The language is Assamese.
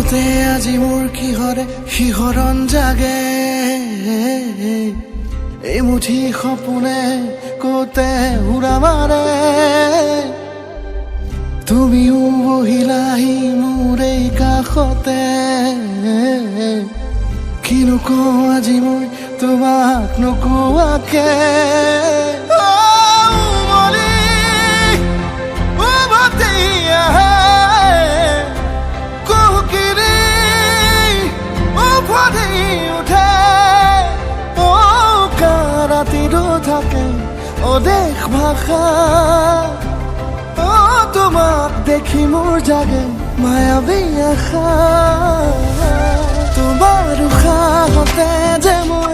হতে আজি মোৰ কিহৰে শিহৰণ জাগে এই মুঠি সপোনে কতে উৰা মাৰে তুমিও বহিলাহি মোৰ এই কাষতে কিনো কওঁ আজি মই তোমাক নোকোৱাকে থাকে অদেশ ভাষা তোমাক দেখি মোৰ জাগে মায়াবী আশা তোমাৰ উশাহতে যে মোৰ